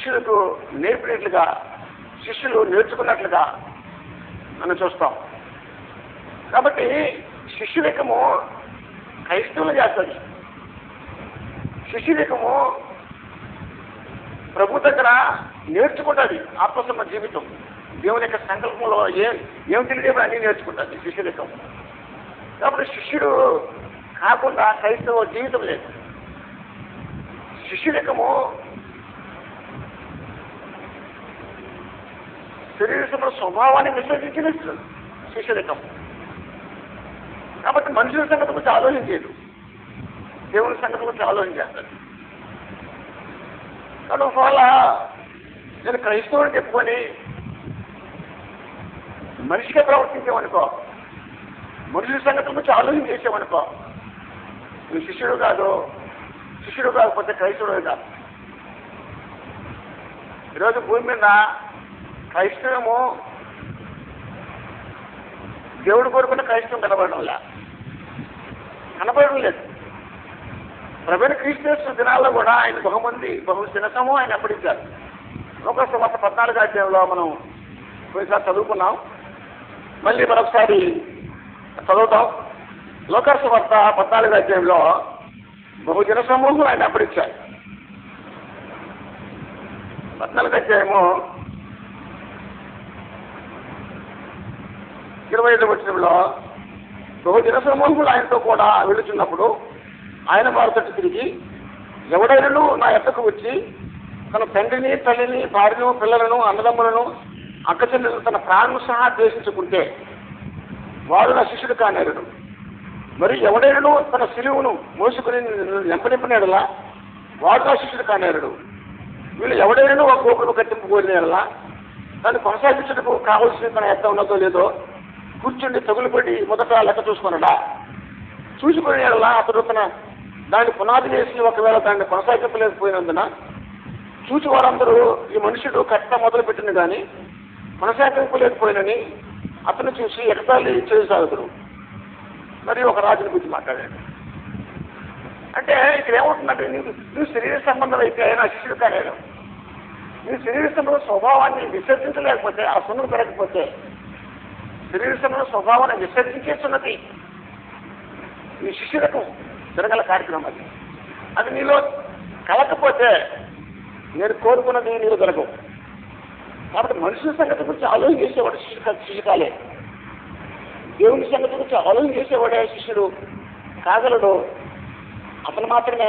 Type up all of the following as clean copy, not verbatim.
శిష్యులకు నేర్పినట్లుగా, శిష్యులు నేర్చుకున్నట్లుగా మనం చూస్తాం. కాబట్టి శిష్యులేకము క్రైస్తవులు చేస్తుంది. శిష్యులేకము ప్రభు దగ్గర నేర్చుకుంటుంది ఆత్మసమ జీవితం. దేవుని యొక్క సంకల్పంలో ఏం తెలియదు అన్నీ నేర్చుకుంటుంది శిష్యులేకం. కాబట్టి శిష్యుడు కాకుండా క్రైస్తవ జీవితం లేదు. శిష్యులేకము శరీర స్వభావాన్ని విసర్జించిన శిష్యులేకం. కాబట్టి మనుషుల సంగతి గురించి ఆలోచించేది, దేవుని సంగతి గురించి ఆలోచన చేస్తాడు. కాబట్టి ఒకవేళ నేను క్రైస్తవుని చెప్పుకొని మనిషిగా ప్రవర్తించామనుకో, మనుషుల సంగతి గురించి ఆలోచన చేసామనుకో, నువ్వు శిష్యుడు కాకపోతే క్రైస్తవుడు కాదు. ఈరోజు భూమి మీద క్రైస్తవము దేవుడు కోరుకున్న క్రైస్తవం కనబడడం లేదు. ప్రభువైన క్రీస్తు దినాల్లో కూడా ఆయన బహు దినసము ఆయన అప్పటించారు. లోకసువార్త 14వ అధ్యాయంలో మనం కొన్నిసారి చదువుకున్నాం, మళ్ళీ మరొకసారి చదువుతాం. లోకసువార్త 14వ అధ్యాయంలో బహుజన సమూహం ఆయన అప్పటించారు. 14వ అధ్యాయము 25వ వచనంలో బహుజన సమూహములు ఆయనతో కూడా వెళుతున్నప్పుడు ఆయన వారితో తిరిగి, ఎవడైనా నా ఎద్దకు వచ్చి తన తండ్రిని, తల్లిని, భార్యను, పిల్లలను, అన్నదమ్ములను, అక్క చెల్లెలను, తన ప్రాణము సహా ద్వేషించుకుంటే వాడు నా శిష్యుడు కానేరుడు. మరి ఎవడైనా తన సిలువును మోసుకుని వెంపనింపినలా వాడు నా శిష్యుడు కానేరుడు. వీళ్ళు ఎవడైనా ఒక గోపును కట్టింపు కోరినలా దాన్ని కొనసాగించడానికి కావాల్సిన తన ఎత్త ఉన్నదో లేదో కూర్చుండి తగులుపడి మొదట లెక్క చూసుకున్నాడా, చూసుకునేలా అతడు తన దాన్ని పునాది వేసి ఒకవేళ దాన్ని కొనసాగింపలేకపోయినందున చూసి వారందరూ ఈ మనుషుడు కట్ట మొదలు పెట్టింది కానీ కొనసాగింపలేకపోయినని అతను చూసి ఎగతాళి చేయసాగుతారు. మరి ఒక రాజుని గురించి మాట్లాడాడు. అంటే ఇక్కడ ఏమవుతుందంటే, నువ్వు శరీర సంబంధం అయితే నా శిష్యుడు కాలేదు. నీ శరీర సంబంధ స్వభావాన్ని విసర్జించలేకపోతే, ఆ సున్నతి పెరగకపోతే, శరీర సంబంధ స్వభావాన్ని విసర్జించేస్తున్నది నీ శిష్యులకు జరగల కార్యక్రమం. అది నీలో కలకపోతే నేను కోరుకున్నది నీలో జరగవు. కాబట్టి మనుషుల సంగతి గురించి ఆలోచన చేసేవాడు శిష్యుడు కాలే. దేవుని సంగతి గురించి ఆలోచన చేసేవాడే శిష్యుడు కాగలడు. అతను మాత్రమే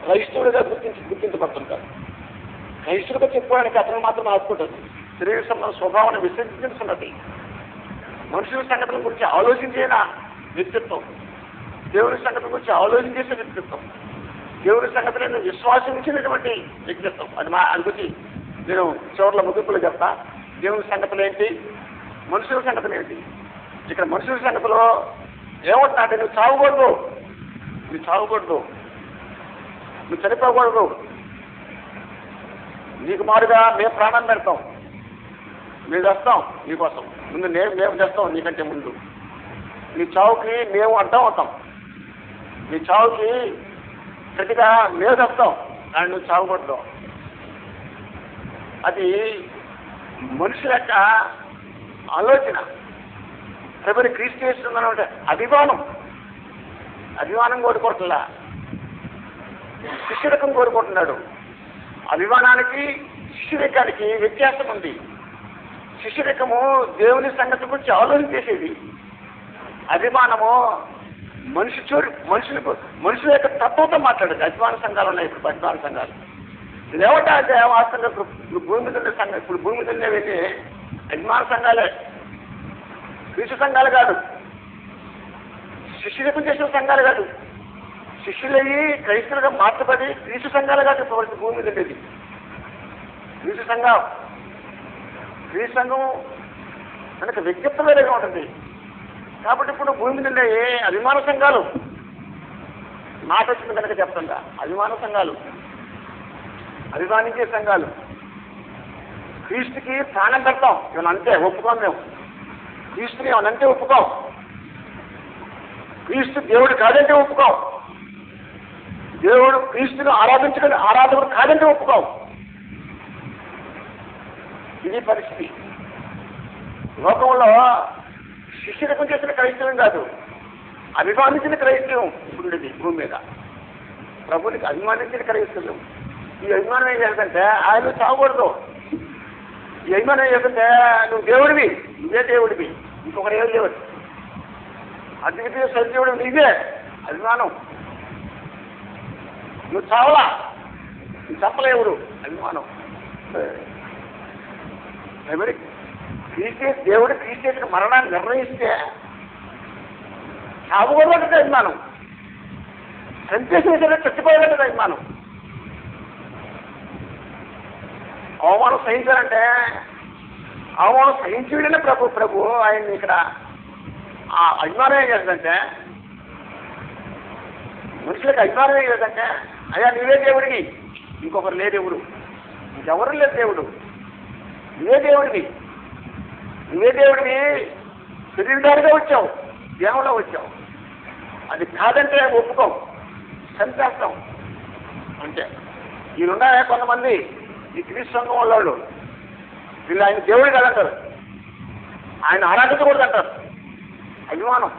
క్రైస్తవుడిగా గుర్తించబడుతుంటాడు. క్రైస్తవుడిగా చెప్పుకోవడానికి అతను మాత్రమే ఆదుకుంటాడు. శరీర సంబంధ స్వభావాన్ని విసర్జించున్నది మనుషుల సంగతుల గురించి ఆలోచించేన వ్యక్తిత్వం, దేవుని సంగతుల గురించి ఆలోచన చేసే వ్యక్తిత్వం, దేవుని సంగతులను విశ్వాసించినటువంటి వ్యక్తిత్వం. అది గురించి నేను చివరిలో ముగింపులో చెప్తా. దేవుని సంగతులు ఏంటి, మనుషుల సంగతులు ఏంటి. ఇక్కడ మనుషుల సంగతిలో ఏమంటున్నాంటే, నువ్వు చావకూడదు, నువ్వు చనిపోకూడదు, నీకు మారుగా మేము ప్రాణం పెడతాం, మేము చేస్తాం నీకోసం, ముందు మేము చేస్తాం నీకంటే ముందు, నీ చావుకి మేము అడ్డం అవుతాం, నీ చావుకి గట్టిగా మేము చేస్తాం, కానీ నువ్వు చావకూడదు. అది మనుషుల యొక్క ఆలోచన. ప్రభుని క్రీస్తు చేస్తుందనంటే అభిమానం కోరుకుంటున్నా, శిష్యురకం కోరుకుంటున్నాడు. అభిమానానికి శిష్యురకానికి వ్యత్యాసం ఉంది. శిష్యురకము దేవుని సంగతి గురించి ఆలోచన చేసేది, అభిమానము మనుషుల యొక్క తత్వంతో మాట్లాడేది. అభిమాన సంఘాలు ఉన్నాయి ఇప్పుడు, అభిమాన సంఘాలు. ఇదేమంటే వాస్తవంగా ఇప్పుడు భూమి మీద ఉండేవి అభిమాన సంఘాలే, క్రీస్తు సంఘాలు కాదు, శిష్యులకు చేసిన సంఘాలు కాదు. శిష్యులయ్యి క్రైస్తవులుగా మార్చబడి క్రీస్తు సంఘాలు కాదు ఇప్పుడు భూమి మీద ఉండేది. క్రీస్తు సంఘం మనకు వ్యక్తిత్వం వేరేగా ఉంటుంది. కాబట్టి ఇప్పుడు భూమి మీద ఉండే అభిమాన సంఘాలు, మాట వచ్చింది కనుక చెప్తుందా, అభిమాన సంఘాలు, అభిమానించే సంఘాలు, క్రీస్తుకి ప్రాణం పెడతాం ఇవన్నీ అంతే ఒప్పుకోం. మేము క్రీస్తుని ఏమనంటే ఒప్పుకోం, క్రీస్తు దేవుడు కాదంటే ఒప్పుకోం. దేవుడు క్రీస్తును ఆరాధకుడు కాదంటే ఒప్పుకోవు. ఇది పరిస్థితి. లోకంలో శిష్యులకు చేసిన క్రైస్తవం కాదు, అభిమానించిన క్రైస్తవం ఇప్పుడు భూమి మీద. ప్రభునికి అభిమానించిన క్రైస్తవం. ఈ అభిమానం ఏం చేస్తుంటే ఆయన చావకూడదు. ఈ అభిమానం ఏం చేస్తుంటే నువ్వు దేవుడివి, నువ్వే దేవుడివి, ఇంకొకరు ఏం దేవుడు, అద్వితీయ సత్యవుడు నీవే అభిమానం. నువ్వు చావలా, నువ్వు చెప్పలేవుడు అభిమానం. దేవుడు క్రీస్తు మరణాన్ని నిర్ణయిస్తే చావకూడదు అభిమానం, చంపేసిన చచ్చిపోయేది అభిమానం. అవమానం సహించాలంటే అవమానం సహించడనే ప్రభు ఆయన్ని ఇక్కడ ఆ అభిమానం ఏం చేస్తుందంటే, మనుషులకు అభిమానం ఏం చేస్తుందంటే అయ్యా నువ్వే దేవుడివి, ఇంకొకరు లేదు దేవుడు, ఇంకెవరు లేదు దేవుడు, నువ్వే దేవుడివి, నువ్వే దేవుడివి, శరీరదారిగా వచ్చావు, దేహంలో వచ్చావు, అది కాదంటే ఒప్పుకోం, చంపేస్తాం అంటే. వీళ్ళున్నాయా కొంతమంది ఈ క్రీస్తు సంఘం వాళ్ళు, వీళ్ళు ఆయన దేవుడు కాదంటారు, ఆయన ఆరాధించకూడదు అంటారు. అభిమానం,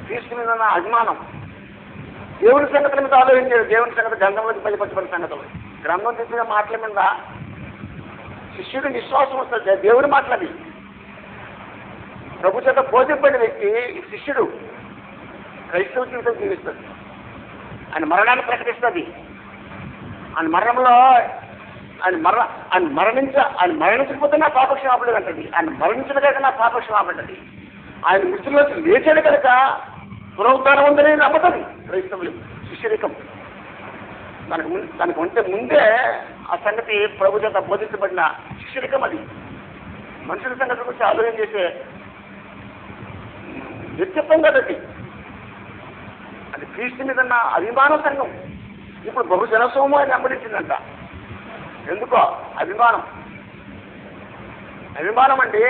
క్రీస్తు మీద అభిమానం. దేవుని సంగతుల మీద ఆలోచించారు. దేవుని సంగతి గ్రంథంలోకి బయలుపరచబడిన సంగతులు, గ్రంథం చెప్పిన మాటల మీద శిష్యుడు విశ్వాసం వస్తుంది. దేవుడి మాటలవి. ప్రభు చేత బోధింపడిన వ్యక్తి శిష్యుడు క్రైస్తవ జీవితం జీవిస్తుంది. ఆయన మరణాన్ని ప్రకటిస్తుంది. ఆయన మరణంలో ఆయన మరణించకపోతే నా పాపక్షమాపణ అంటది. ఆయన మరణించిన కనుక నా పాపక్షమాపడ్డది. ఆయన మృతుల్లోకి లేచాడు కనుక పునరుద్ధానం ఉందని నమ్ముతుంది క్రైస్తవులు. శిష్యరికం దానికి ఉంటే ముందే ఆ సంగతి ప్రభు చేత బోధించబడిన శిష్యరికం. అది మనుషుల సంగతి గురించి ఆలోచన చేసే వ్యక్తిత్వం కదండి. అది క్రీస్తు మీద అభిమాన సంఘం. ఇప్పుడు బహుజన సమూహాన్ని వెంబడించిందంట. ఎందుకో అభిమానం. అభిమానం అండి.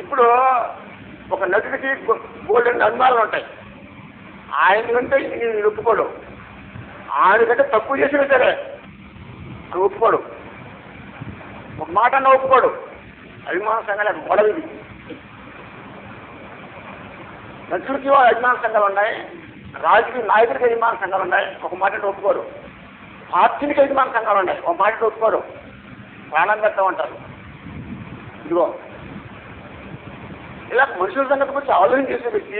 ఇప్పుడు ఒక నటుడికి గోల్డెన్ అభిమానాలు ఉంటాయి. ఆయన కంటే నేను ఒప్పుకోడు, ఆయన కంటే తక్కువ చేసినా సరే అని ఒప్పుకోడు, ఒక మాట అన్న ఒప్పుకోడు. అభిమాన సంఘాలు గొడవ ఇది. నటుడికి అభిమాన సంఘాలు ఉన్నాయి, రాజకీయ నాయకుడికి అభిమాన సంఘాలు ఉన్నాయి, ఒక మాట ఒప్పుకోరు. పార్టీకి అభిమాన సంఘాలు ఉన్నాయి, ఒక మాట ఒప్పుకోరు. ప్రాణం పెట్టమంటారు. ఇదిగో ఇలా మనుషుల సంగతి గురించి ఆలోచన చేసే వ్యక్తి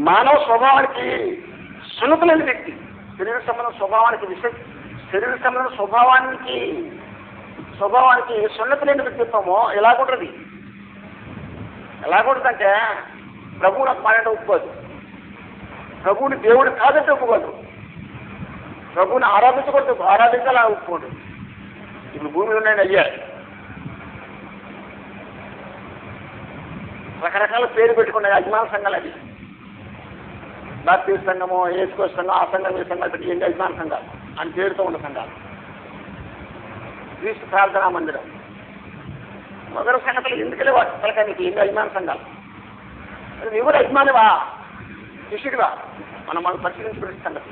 మానవ స్వభావానికి సున్నతులేని వ్యక్తి. శరీర సంబంధం స్వభావానికి సున్నతులేని వ్యక్తిత్వము ఎలాగుంటుంది. ఎలాగుంటుందంటే ప్రభువు నాకు మాట ఒప్పుకోదు, ప్రభువుని దేవుడు కాదంటే ఒప్పుకోదు, ప్రభువుని ఆరాధించాలని ఒప్పుకోదు. ఇప్పుడు భూమి ఉన్నాయని అయ్యా రకరకాల పేరు పెట్టుకున్నాయి అభిమాన సంఘాలు. అది బాప్టిస్ట్ సంఘము, ఏసుకోస్ సంఘం, ఆ సంఘం, ఈ సంఘాలు పెట్టి ఎన్ని అభిమాన సంఘాలు అని పేరుతో ఉన్న సంఘాలు. క్రీస్తు ప్రార్థనా మందిరం మొదటి సంగతులు ఎందుకలే తలకానికి ఎన్ని అభిమాన సంఘాలు. నువ్వు కూడా అభిమానివా, శిష్యుడివా? మనం పరిశీలించబడిన సంగతి.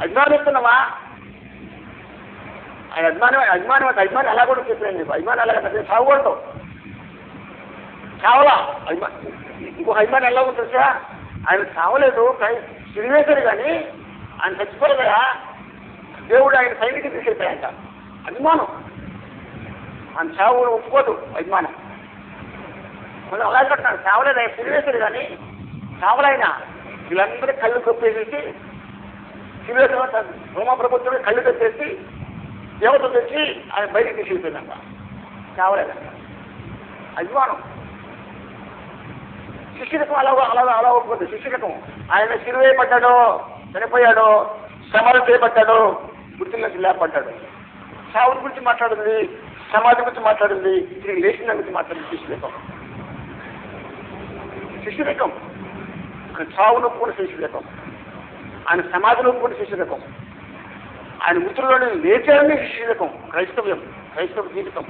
అభిమానిస్తున్నావా? ఆయన అభిమాని ఎలా కూడా చెప్పాను నీకు. అభిమాని ఎలాగ చావకూడదు, చావలా. ఇంకొక అభిమాని ఎలా ఉంటుంది సార్? ఆయన చావలేదు, సిరివేశాడు కానీ ఆయన చచ్చిపోలేదా దేవుడు ఆయన సైనిక తీసుకెళ్ళిపోయాయంట. అభిమానం. ఆయన చావు ఒప్పుకోదు అభిమానం. మనం అలాగే కట్టాడు, చావలేదు, ఆయన సిరివేశాడు కానీ చావలైనా. వీళ్ళందరూ కళ్ళు కొప్పేసేసి సిరివేశ రోమా ప్రభుత్వం కళ్ళు కప్పేసి దేవత తెచ్చి ఆయన బయటికి తీసుకెళ్ళిపోయిందంట. చావలేదంట. అభిమానం. శిష్యులకు అలా ఒప్పుకోద్దు. శిష్యులకు ఆయన సిరివేయబడ్డాడు, చనిపోయాడు, సమాధి చేయబడ్డాడు, మృతుల్లోకి లేపడ్డాడు. చావుని గురించి మాట్లాడింది, సమాధి గురించి మాట్లాడింది, తిరిగి లేచిన గురించి మాట్లాడింది శిష్యురకం. ఆయన చావును ఒప్పుకున్న శిష్యురకం, ఆయన సమాధిని ఒప్పుకున్న శిష్యురకం, ఆయన మృతుల్లోనే లేచారని శిష్యురకం. క్రైస్తవ జీవితం.